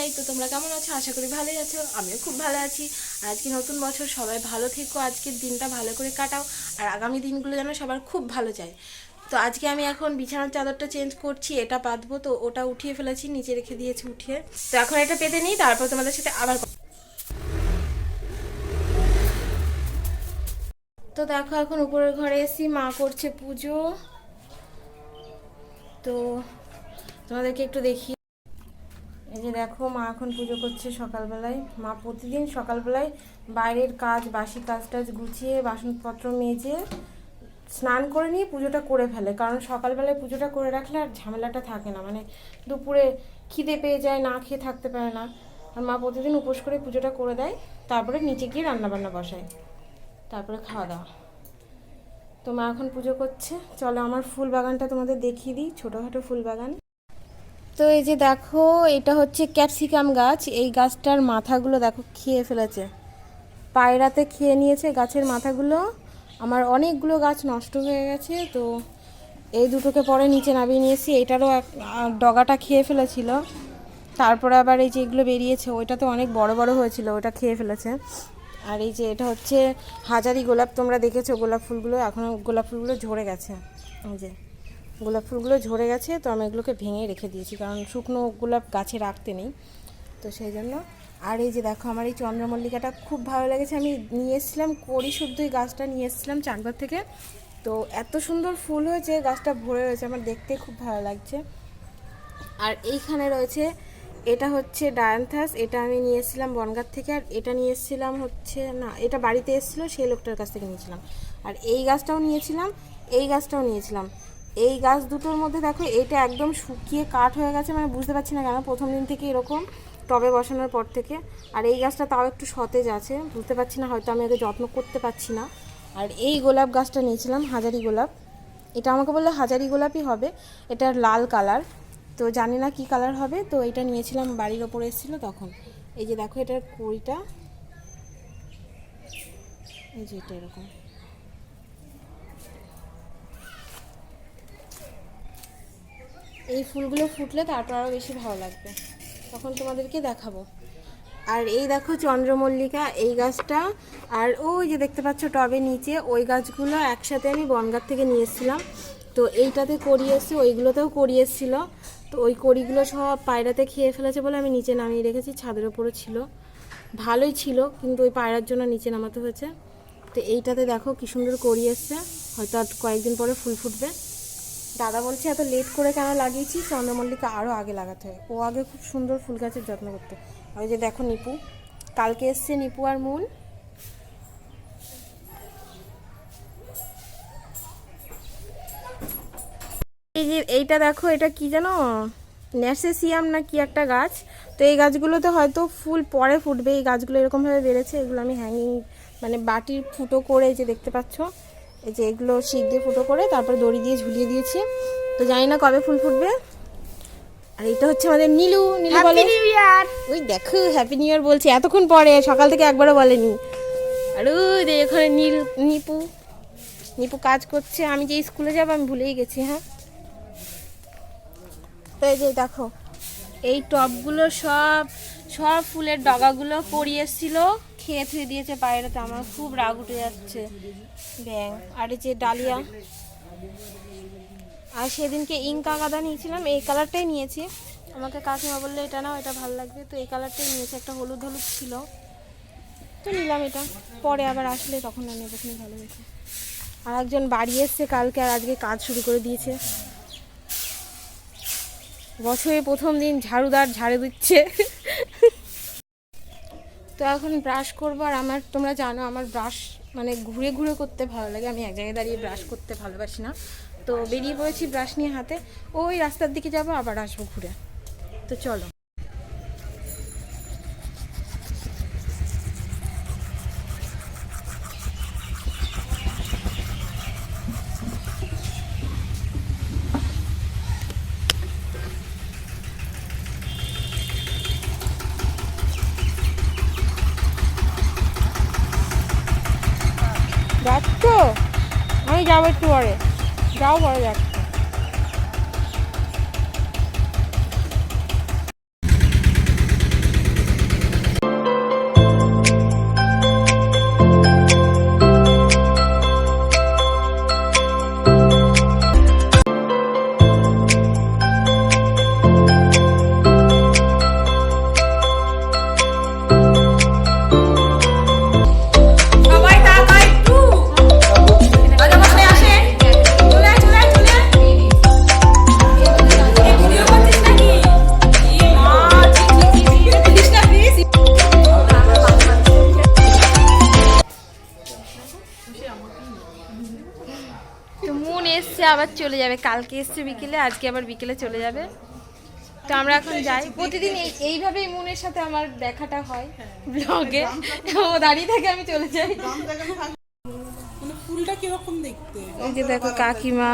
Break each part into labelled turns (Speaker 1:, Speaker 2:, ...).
Speaker 1: সবাই, তো তোমরা কেমন আছো? আশা করি ভালোই আছো। আমিও খুব ভালো আছি। আর আজকে নতুন বছর, সবাই ভালো থেকো, আজকের দিনটা ভালো করে কাটাও আর আগামী দিনগুলো যেন সবার খুব ভালো যায়। তো আজকে আমি এখন বিছানার চাদরটা চেঞ্জ করছি, এটা পাতবো, তো ওটা উঠিয়ে ফেলেছি, নিচে রেখে দিয়েছি উঠিয়ে। তো এখন এটা পেতে নিই, তারপর তোমাদের সাথে আবার। তো দেখো এখন উপরের ঘরে এসি, মা করছে পুজো। তো তোমাদেরকে একটু দেখি। এই যে দেখো, মা এখন পুজো করছে সকালবেলায়। মা প্রতিদিন সকালবেলায় বাইরের কাজ, বাসি কাজ টাজ গুছিয়ে, বাসনপত্র মেজে, স্নান করে নিয়ে পুজোটা করে ফেলে। কারণ সকালবেলায় পুজোটা করে রাখলে আর ঝামেলাটা থাকে না, মানে দুপুরে খিদে পেয়ে যায়, না খেয়ে থাকতে পারে না। আর মা প্রতিদিন উপোস করে পুজোটা করে দেয়, তারপরে নিচে গিয়ে রান্নাবান্না বসায়, তারপরে খাওয়া দাওয়া। তো মা এখন পুজো করছে। চলো আমার ফুল বাগানটা তোমাদের দেখিয়ে দিই, ছোটোখাটো ফুল বাগান। তো এই যে দেখো, এটা হচ্ছে ক্যাপসিকাম গাছ। এই গাছটার মাথাগুলো দেখো খেয়ে ফেলেছে, পায়রাতে খেয়ে নিয়েছে গাছের মাথাগুলো। আমার অনেকগুলো গাছ নষ্ট হয়ে গেছে, তো এই দুটোকে পরে নিচে নামিয়ে নিয়েছি। এইটারও ডগাটা খেয়ে ফেলেছিল, তারপরে আবার এই যে এগুলো বেরিয়েছে, ওইটা তো অনেক বড় বড় হয়েছিল, ওটা খেয়ে ফেলেছে। আর এই যে এটা হচ্ছে হাজারি গোলাপ, তোমরা দেখেছো গোলাপ ফুলগুলো, এখনও গোলাপ ফুলগুলো ঝরে গেছে। এই যে গোলাপ ফুলগুলো ঝরে গেছে, তো আমি এগুলোকে ভেঙে রেখে দিয়েছি, কারণ শুকনো গোলাপ গাছে রাখতে নেই, তো সেই জন্য। আর এই যে দেখো, আমার এই চন্দ্রমল্লিকাটা খুব ভালো লেগেছে। আমি নিয়ে এসেছিলাম কড়ি শুদ্ধ, এই গাছটা নিয়ে এসেছিলাম চাকদার থেকে। তো এত সুন্দর ফুল হয়েছে, গাছটা ভরে রয়েছে, আমার দেখতে খুব ভালো লাগছে। আর এইখানে রয়েছে, এটা হচ্ছে ডায়ান্থাস, এটা আমি নিয়ে এসেছিলাম বনগাঁ থেকে। আর এটা নিয়ে এসেছিলাম হচ্ছে, না এটা বাড়িতে এসেছিলো, সেই লোকটার কাছ থেকে নিয়েছিলাম। আর এই গাছটাও নিয়েছিলাম, এই গাছটাও নিয়েছিলাম। এই গাছ দুটোর মধ্যে দেখো, এইটা একদম শুকিয়ে কাঠ হয়ে গেছে, মানে বুঝতে পারছি না কেন, প্রথম দিন থেকে এরকম, টবে বসানোর পর থেকে। আর এই গাছটা তাও একটু সতেজ আছে, বুঝতে পারছি না, হয়তো আমি ওকে যত্ন করতে পারছি না। আর এই গোলাপ গাছটা নিয়েছিলাম, হাজারি গোলাপ। এটা আমাকে বললে হাজারি গোলাপই হবে, এটার লাল কালার, তো জানি না কি কালার হবে। তো এটা নিয়েছিলাম, বাড়ির ওপরে এসেছিলো তখন। এই যে দেখো, এটার কুড়িটা এই যে এটা এরকম। এই ফুলগুলো ফুটলে তারপর আরও বেশি ভালো লাগবে, তখন তোমাদেরকে দেখাবো। আর এই দেখো চন্দ্রমল্লিকা, এই গাছটা। আর ওই যে দেখতে পাচ্ছ টবে নিচে, ওই গাছগুলো একসাথে আমি বনগাঁ থেকে নিয়ে এসেছিলাম। তো এইটাতে কড়ি এসছে, ওইগুলোতেও কড়ি এসেছিলো, তো ওই কড়িগুলো সব পায়রাতে খেয়ে ফেলেছে বলে আমি নিচে নামিয়ে রেখেছি। ছাদের ওপরে ছিল, ভালোই ছিল, কিন্তু ওই পায়রার জন্য নিচে নামাতে হয়েছে। তো এইটাতে দেখো কি সুন্দর কড়ি এসছে, হয়তো আর কয়েকদিন পরে ফুল ফুটবে। দাদা বলছে এত লেট করে কেন লাগিয়েছি, চন্দ্রমল্লিকা আরও আগে লাগাতে হয়, ও আগে খুব সুন্দর ফুল গাছের যত্ন করতে। আর ওই যে দেখো নিপু, কালকে এসছে নিপু আর মূল। এই যে এইটা দেখো, এটা কি জানো, ন্যাসেসিয়াম না কি একটা গাছ। তো এই গাছগুলোতে হয়তো ফুল পরে ফুটবে, এই গাছগুলো এরকমভাবে বেড়েছে। এগুলো আমি হ্যাঙ্গিং, মানে বাটির ফুটো করে, এই যে দেখতে পাচ্ছ, এই যে এগুলো শিক দিয়ে ফুটো করে তারপরে দড়ি দিয়ে ঝুলিয়ে দিয়েছি। তো জানি না কবে ফুল ফুটবে। আর এটা হচ্ছে আমাদের নীলু, নীলু বলে ওই দেখো হ্যাপি নিউ ইয়ার বলছে এতক্ষণ পরে, সকাল থেকে একবারও বলেনি। আর ওই যে এখানে নিপু, নিপু কাজ করছে। আমি যে স্কুলে যাবো আমি ভুলেই গেছি। হ্যাঁ, তো এই যে দেখো, এই টবগুলো সব সব ফুলের ডগাগুলো পড়ে এসেছিলো, খেয়ে থুয়ে দিয়েছে পায়রাতে। আমার খুব রাগ উঠে যাচ্ছে, ব্যাং। আর এই যে ডালিয়া, আর সেদিনকে ইঙ্কা গাঁদা নিয়েছিলাম, এই কালারটাই নিয়েছি। আমাকে কাকিমা বললো এটা নাও, এটা ভালো লাগবে, তো এই কালারটাই নিয়েছি। একটা হলুদ হলুদ ছিল, তো নিলাম এটা, পরে আবার আসলে তখন না নেবো, ভালো হয়েছে। আর একজন বাড়ি এসছে কালকে, আর আজকে কাজ শুরু করে দিয়েছে। বছরের প্রথম দিন ঝাড়ুদার ঝাড়ু দিচ্ছে। তো এখন ব্রাশ করবো। আর আমার, তোমরা জানো আমার ব্রাশ মানে ঘুরে ঘুরে করতে ভালো লাগে, আমি এক জায়গায় দাঁড়িয়ে ব্রাশ করতে ভালোবাসি না। তো বেরিয়ে পড়েছি ব্রাশ নিয়ে হাতে, ওই রাস্তার দিকে যাবো, আবার আসবো ঘুরে। তো চলো। যাচ্ছ? আমি যাবো একটু পরে, যাও পরে যাচ্ছ। তো মুন এসছে আবার চলে যাবে, কালকে এসছে বিকেলে, আজকে আবার বিকেলে চলে যাবে। তো আমরা এখন যাই, প্রতিদিন এইভাবেই মুনের সাথে আমার দেখাটা হয় ব্লগে, ও দাঁড়িয়ে থাকে আমি চলে যাই।
Speaker 2: ফুলটা কিরকম দেখতে?
Speaker 1: এই যে দেখো কাকিমা,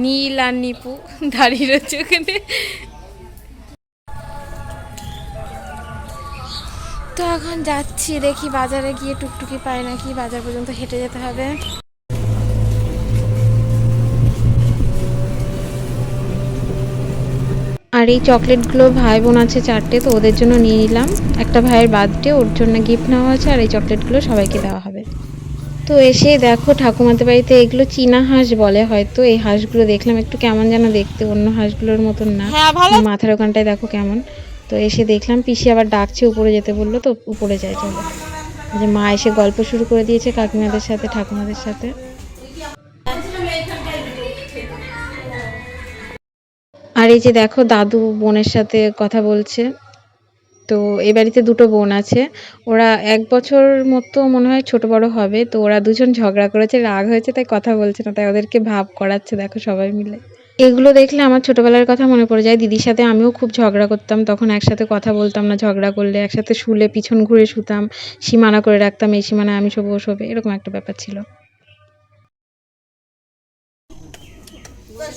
Speaker 1: নীল আর নিপু দাঁড়িয়ে রয়েছে ওখানে। তো এখন যাচ্ছি, দেখি বাজারে গিয়ে টুকটুকি পাই নাকি, বাজার পর্যন্ত হেঁটে যেতে হবে। আর এই চকলেটগুলো ভাই বোন আছে 4টে, তো ওদের জন্য নিয়ে নিলাম। একটা ভাইয়ের বার্থডে, ওর জন্য গিফট নেওয়া আছে, আর এই চকলেটগুলো সবাইকে দেওয়া হবে। তো এসে দেখো ঠাকুমাদের বাড়িতে এগুলো চীনা হাঁস বলে হয়তো, এই হাঁসগুলো দেখলাম একটু কেমন যেন দেখতে, অন্য হাঁসগুলোর মতন না, মাথার ওখানটায় দেখো কেমন। তো এসে দেখলাম পিসি আবার ডাকছে, উপরে যেতে বললো, তো উপরে যাই চলো। যে মা এসে গল্প শুরু করে দিয়েছে কাকিমাদের সাথে, ঠাকুমাদের সাথে। আর এই যে দেখো দাদু বোনের সাথে কথা বলছে। তো এই বাড়িতে 2টো বোন আছে, ওরা 1 বছর মতো মনে হয় ছোট বড় হবে। তো ওরা দুজন ঝগড়া করেছে, রাগ হয়েছে, তাই কথা বলছে না, তাই ওদেরকে ভাব করাচ্ছে দেখো সবাই মিলে। এগুলো দেখলে আমার ছোটবেলার কথা মনে পড়ে যায়। দিদির সাথে আমিও খুব ঝগড়া করতাম, তখন একসাথে কথা বলতাম না, ঝগড়া করলে একসাথে শুলে পিছন ঘুরে শুতাম, সীমানা করে রাখতাম, এই সীমানায় আমি শোবো, ও শোবে, এরকম একটা ব্যাপার ছিল।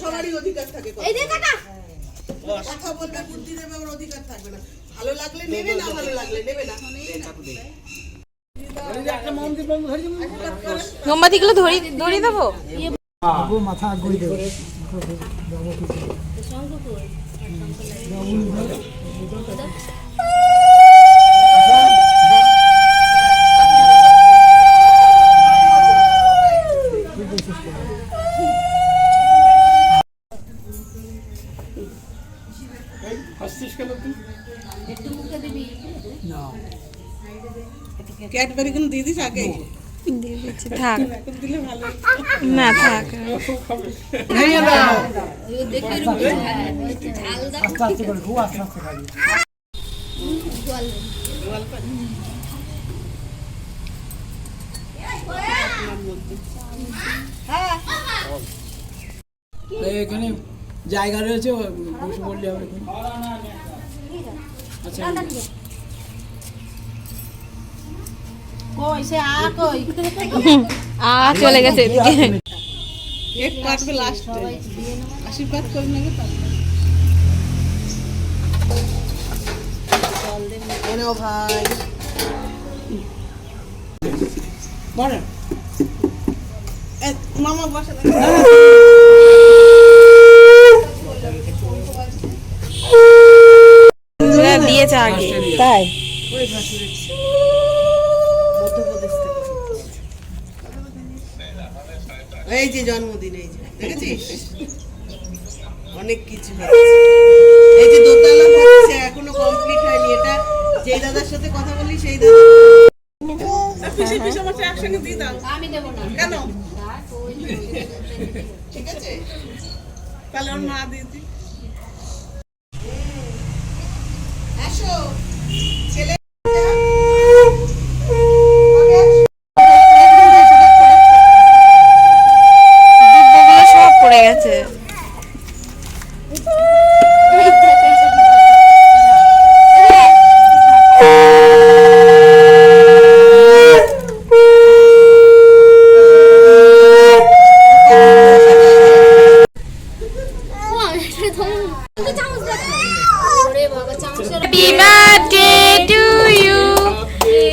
Speaker 2: সবারই অধিকার থাকে, কথা বলবে, বুদ্ধি দেবে, ওর অধিকার থাকবে না। ভালো লাগলে নেবে, না ভালো লাগলে নেবে না।
Speaker 1: মোমবাতিগুলো ধরিয়ে দেবো।
Speaker 3: মাথা ঘুরে দেবো।
Speaker 2: ক্যাডবেরি গুলো দিয়ে দিস আগে,
Speaker 1: দিয়ে দিচ্ছি, থাক
Speaker 2: দিলে ভালো।
Speaker 1: না থাক।
Speaker 3: আস্তে আস্তে করে খুব আস্তে আস্তে খাবি। এখানে জায়গা রয়েছে, বসে পড়লে হবে। আচ্ছা
Speaker 1: চলে গেছে এদিকে।
Speaker 2: কেক কাটবে লাস্টে, আশীর্বাদ করে নেবে। এনাও ভাই বড় মামা বসে
Speaker 1: দিয়েছে আগে,
Speaker 2: তাই এই যে জন্মদিন, এই যে দেখেছিস অনেক কিছু হচ্ছে। এই যে দোতলা হচ্ছে, এখনো কমপ্লিট হয়নি। এটা যেই দাদার সাথে কথা বলি সেই দাদা। পিসি পিসি আমাকে একসঙ্গে দিয়ে দাও। আমি দেব না। কেন? ঠিক আছে, তাহলে ওর মা দিদি আসো ছেলে
Speaker 1: সব পড়ে গেছে। Happy birthday to you.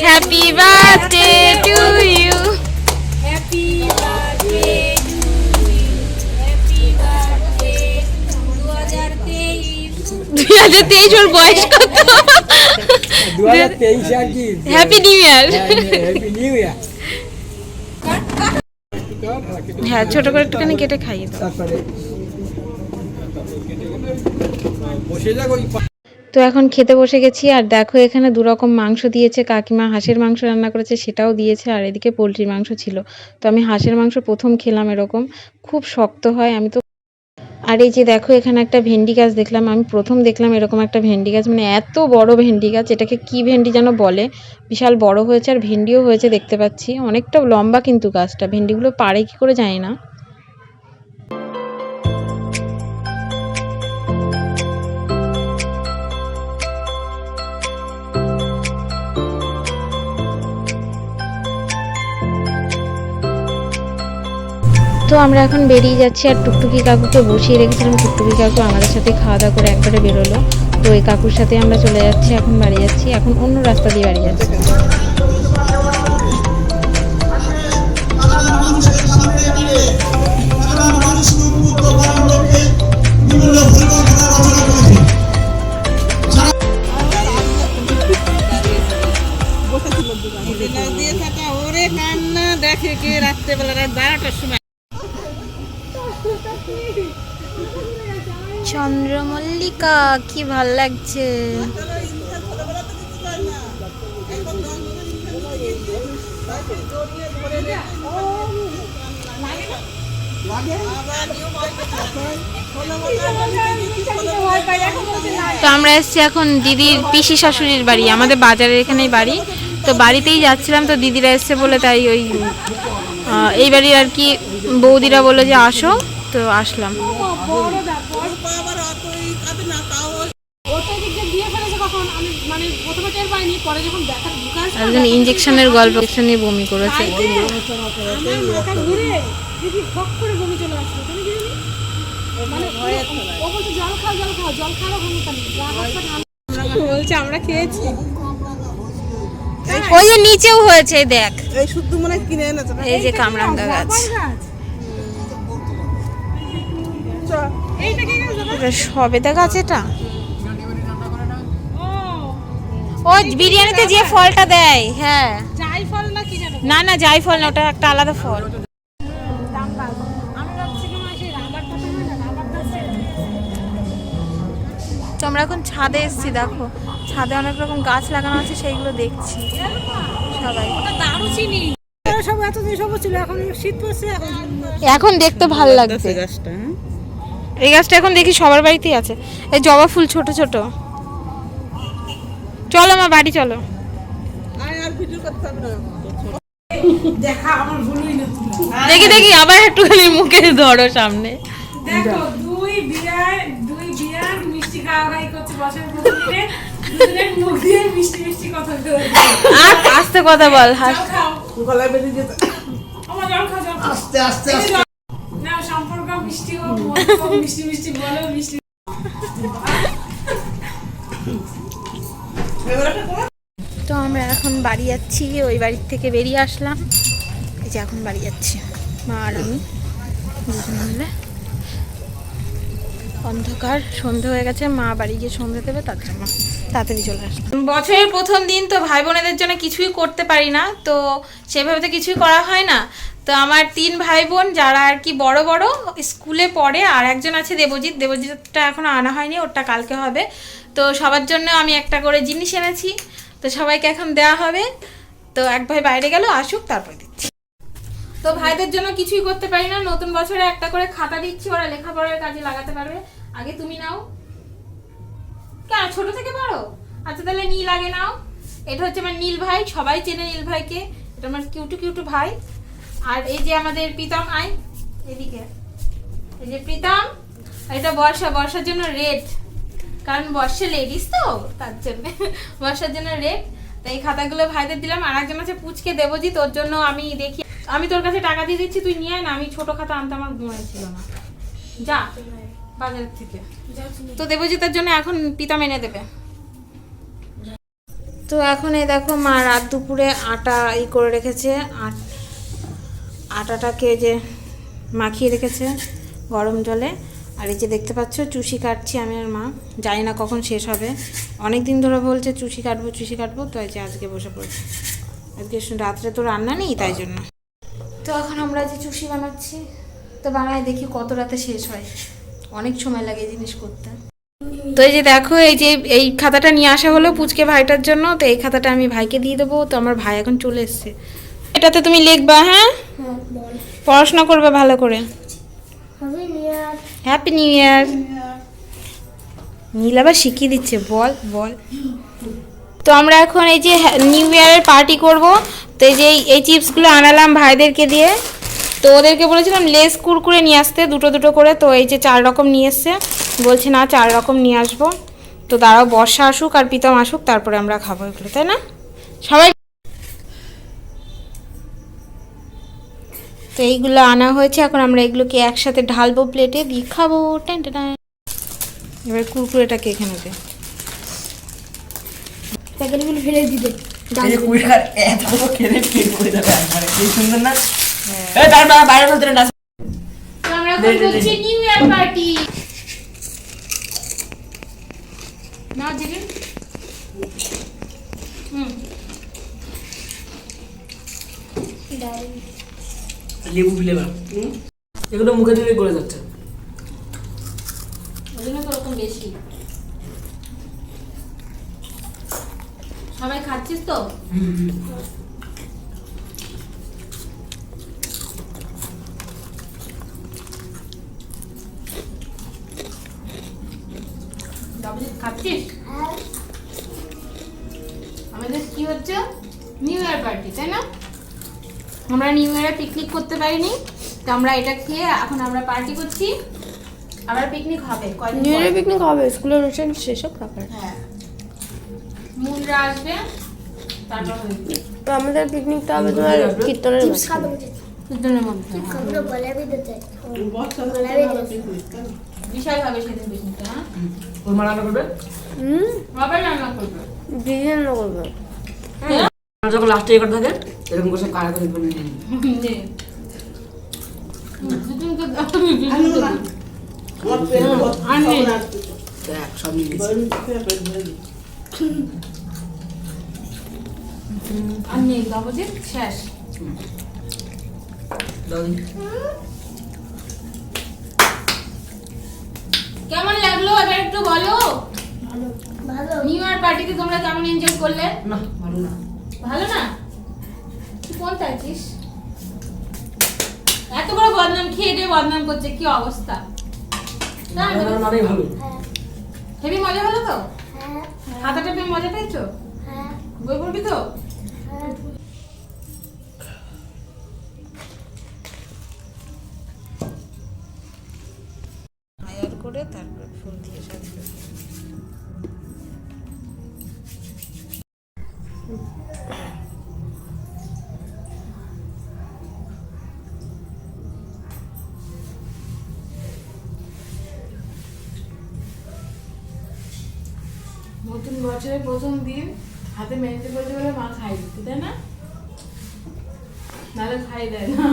Speaker 1: Happy birthday to you.
Speaker 4: Happy birthday to you. Happy birthday
Speaker 1: 2023 ওর বয়স কত?
Speaker 3: 2023 আর কি?
Speaker 1: Happy new year.
Speaker 3: Happy new year.
Speaker 1: হ্যাঁ ছোট করে একটুখানি কেটে খাইয়ে দাও।
Speaker 3: তারপরে বসে যাক ওই।
Speaker 1: তো এখন খেতে বসে গেছি, আর দেখো এখানে 2 রকম মাংস দিয়েছে কাকিমা, হাঁসের মাংস রান্না করেছে সেটাও দিয়েছে, আর এদিকে পোলট্রির মাংস ছিল। তো আমি হাঁসের মাংস প্রথম খেলাম, এরকম খুব শক্ত হয়, আমি তো আর এই যে দেখো এখানে একটা ভেন্ডি গাছ দেখলাম, আমি প্রথম দেখলাম এরকম একটা ভেন্ডি গাছ, মানে এত বড় ভেন্ডি গাছ, এটাকে কি ভেন্ডি যেন বলে, বিশাল বড় হয়েছে আর ভেন্ডিও হয়েছে দেখতে পাচ্ছি, অনেকটা লম্বা কিন্তু গাছটা, ভেন্ডিগুলো পারে কি করে জানি না। তো আমরা এখন বেরিয়ে যাচ্ছি, আর টুকটুকি কাকুকে বসিয়ে রেখেছিলাম, টুকটুকি কাকু আমাদের সাথে খাওয়া দাওয়া করে একবারে বেরোলো। তো ওই কাকুর সাথে আমরা চলে যাচ্ছি, এখন বাড়ি যাচ্ছি, এখন অন্য রাস্তা দিয়ে বাড়ি যাচ্ছি।
Speaker 2: দিয়ে থাকা ওরে কান্না দেখে কে রাত্রেবেলা রাত 12টার সময়।
Speaker 1: চন্দ্রমল্লিকা কি ভাল লাগছে। তো আমরা এসছি এখন দিদির পিসি শাশুড়ির বাড়ি, আমাদের বাজারের এখানেই বাড়ি, তো বাড়িতেই যাচ্ছিলাম, তো দিদিরা এসছে বলে তাই ওই এই বাড়ির আর কি বৌদিরা বললো যে আসো, তো আসলাম। একজন ইঞ্জেকশনের গল্প, ইঞ্জেকশন নিয়ে বমি করেছে।
Speaker 4: বলছে আমরা খেয়েছি,
Speaker 1: ওই যে নিচেও হয়েছে দেখ,
Speaker 2: এই শুদ্ধ মনে কিনে এনেছে না,
Speaker 1: এই যে কামরাঙ্গা গাছ, এটা সবেদা গাছ, এটা ও বিরিয়ানিতে যে ফলটা দেয়, হ্যাঁ
Speaker 4: যাই ফল না কি জানো,
Speaker 1: না না যাই ফল না, ওটা একটা আলাদা ফল।
Speaker 4: আমি ভাবছি কি সেই রাবারটা তো না, রাবারটা
Speaker 1: তো আমরা এখন ছাদে এসেছি, দেখো ছাদে অনেক রকম গাছ লাগানো আছে, সেইগুলো দেখছি সবাই।
Speaker 4: দারুচিনি সব এতদিন সব ছিল, এখন শীত পড়ছে,
Speaker 1: এখন দেখতে ভালো লাগছে
Speaker 2: গাছটা।
Speaker 1: এই গাছটা এখন দেখি সবার বাড়িতেই আছে, এই জবা ফুল ছোট ছোট। চলো মা বাড়ি চলো।
Speaker 2: আর ভিডিও করতে হবে না,
Speaker 1: দেখি দেখি আবার একটুখানি মুখে ধরো সামনে।
Speaker 4: দেখো দুই বিয়ার মিষ্টি খাওয়াই করছে বছরের প্রথম দিনে, দুজনের মুখ দিয়ে মিষ্টি মিষ্টি কথা বলছে।
Speaker 1: আস্তে কথা বল, হাস।
Speaker 4: খাও
Speaker 2: গলায় বেরিয়ে যেতে।
Speaker 4: আমার জল খাও, জল খাও।
Speaker 3: আস্তে আস্তে আস্তে
Speaker 4: না সম্পর্ক মিষ্টি হোক, মন মিষ্টি মিষ্টি বলো, মিষ্টি।
Speaker 1: তো আমরা এখন বাড়ি যাচ্ছি, ওই বাড়ির থেকে বেরিয়ে আসলাম, এই যে এখন বাড়ি যাচ্ছি মা আর আমি দুজন মিলে। অন্ধকার সন্ধে হয়ে গেছে, মা বাড়ি গিয়ে সন্ধে দেবে, তার জন্য তাড়াতাড়ি চলে আসলাম। বছরের প্রথম দিন তো ভাই বোনেদের জন্য কিছুই করতে পারি না, তো সেভাবে তো কিছুই করা হয় না। তো আমার 3 ভাই বোন যারা আর কি বড় বড় স্কুলে পড়ে, আর একজন আছে দেবজিৎটা এখনো আনা হয়নি, ওটা কালকে হবে। তো সবার জন্য আমি একটা করে জিনিস এনেছি, তো সবাইকে এখন দেওয়া হবে। তো এক ভাই বাইরে গেল, আসুক তারপর দিচ্ছি। তো ভাইদের জন্য কিছুই করতে পারি না, নতুন বছরে একটা করে খাতা দিচ্ছি, ওরা লেখাপড়ার কাজে লাগাতে পারবে। আগে তুমি নাও, কেন ছোট থেকে বড়? আচ্ছা তাহলে নীল আগে নাও। এটা হচ্ছে আমার নীল ভাই, সবাই চেনে নীল ভাইকে, এটা আমার কিউটু ভাই। আর এই যে আমাদের প্রীতম, আই এদিকে, এই যে প্রীতম। এটা বর্ষার জন্য রেড, কারণ বর্ষা লেডিস তো তার জন্য বর্ষার জন্য রেড। তো এই খাতাগুলো ভাইদের দিলাম। আর একজন আছে পুচকে দেবজিৎ, তোর জন্য আমি দেখি, আমি তোর কাছে টাকা দিয়ে দিচ্ছি, তুই নিয়ে আয় না, আমি ছোট খাতা আনতে আমার মনে ছিল না, যা বাজার থেকে। তো দেবজিতের জন্য এখন প্রীতম এনে দেবে। তো এখন এই দেখো মা রাত দুপুরে আটা করে রেখেছে, আটাটাকে যে মাখিয়ে রেখেছে গরম জলে। আর এই যে দেখতে পাচ্ছ চুষি কাটছি আমি আর মা, জানি না কখন শেষ হবে, অনেক দিন ধরে বলছে চুষি কাটবো, তো এই যে আজকে বসে পড়েছে। আজকে রাত্রে তো রান্না নেই, তাই জন্য। তো এখন আমরা যে চুষি বানাচ্ছি, তো বানাই দেখি কত রাতে শেষ হয়, অনেক সময় লাগে এই জিনিস করতে। তো এই যে দেখো, এই খাতাটা নিয়ে আসা হলো পুচকে ভাইটার জন্য, তো এই খাতাটা আমি ভাইকে দিয়ে দেবো। তো আমার ভাই এখন চলে এসছে, এটাতে তুমি লিখবা, হ্যাঁ পড়াশোনা করবে ভালো করে। Happy new year. নীল আবার শিখিয়ে দিচ্ছে, বল বল। তো আমরা এখন এই যে নিউ ইয়ারের পার্টি করব। তো এই যে এই চিপসগুলো আনালাম ভাইদেরকে দিয়ে। তো ওদেরকে বলেছিলাম লেস কুরকুরে নিয়ে আসতে দুটো দুটো করে। তো এই যে 4 রকম নিয়ে এসছে, বলছে না 4 রকম নিয়ে আসবো। তো দাঁড়াও বর্ষা আসুক আর প্রীতম আসুক, তারপরে আমরা খাবো এগুলো, তাই না সবাই? তো এইগুলো আনা হয়েছে, এখন আমরা এগুলোকে একসাথে ঢালবো প্লেটে দিয়ে খাবো। Ten ten. এবার কুরকুরেটাকে এখানে দে,
Speaker 5: প্যাকেটগুলো ফেলে দিতে।
Speaker 3: এই যে 20 টাকার এত খেলে পেট ভরে যাবে একবারে, কি সুন্দর না? এই তার বাইরে চলতে না।
Speaker 1: তো আমরা এখন করছি নিউ ইয়ার পার্টি। না জিগিন
Speaker 3: লেবু ফ্লেভার, এগুলো মুখে দিলে গলে যাচ্ছে।
Speaker 1: ওজন্য তো ওরকম বেশি। সবাই খাচ্ছিস তো? খাচ্ছিস? আমাদের কি হচ্ছে নিউ ইয়ার পার্টি, তাই না? আমরা নিউ ইয়ারে পিকনিক করতে পারিনি, তো আমরা এটা খেয়ে এখন আমরা পার্টি করছি। আবার পিকনিক হবে কয়দিন
Speaker 5: নিউ ইয়ার
Speaker 1: পর।
Speaker 5: পিকনিক হবে, স্কুলের অনুষ্ঠান শেষ হোক তারপরে।
Speaker 1: হ্যাঁ, মুনরা আসবে, তারপর হবে।
Speaker 5: তো আমাদের পিকনিকটা হবে তোমার কীর্তনের মাঝখানে।
Speaker 1: দুজনের মধ্যে বিশাল হবে সেদিন পিকনিকটা। হ্যাঁ,
Speaker 3: ওর মা রান্না করবে,
Speaker 1: বাবা রান্না করবে।
Speaker 5: বিরিয়ানি করবে।
Speaker 3: যখন লাস্টে এ থাকে এরকম করে সব কারা করে বলে নিয়ে দেখ সব নিয়ে গেছে।
Speaker 1: আর নেই বাবুজি, শেষ।
Speaker 3: দাও দিন।
Speaker 1: কেমন লাগলো এবার একটু বলো। নিউ ইয়ার পার্টিতে তোমরা কেমন এনজয় করলে?
Speaker 3: না ভালো না।
Speaker 1: ভালো না? তুই কোনটা আছিস? এত বড় বদনাম খেয়ে দিয়ে বদনাম করছে, কি অবস্থা।
Speaker 3: মানে ভালো।
Speaker 1: হেভি মজা হলো তো? খাতাটা পেয়ে মজা পেয়েছো? বই পড়বি তো? আয়ার করে তারপর ফুল দিয়ে সাজাবো। নতুন বছরের প্রথম দিন হাতে মেহেন্দি পড়তে বলে মা খাই দিতে, তাই না? নাহলে খাই দেয় না।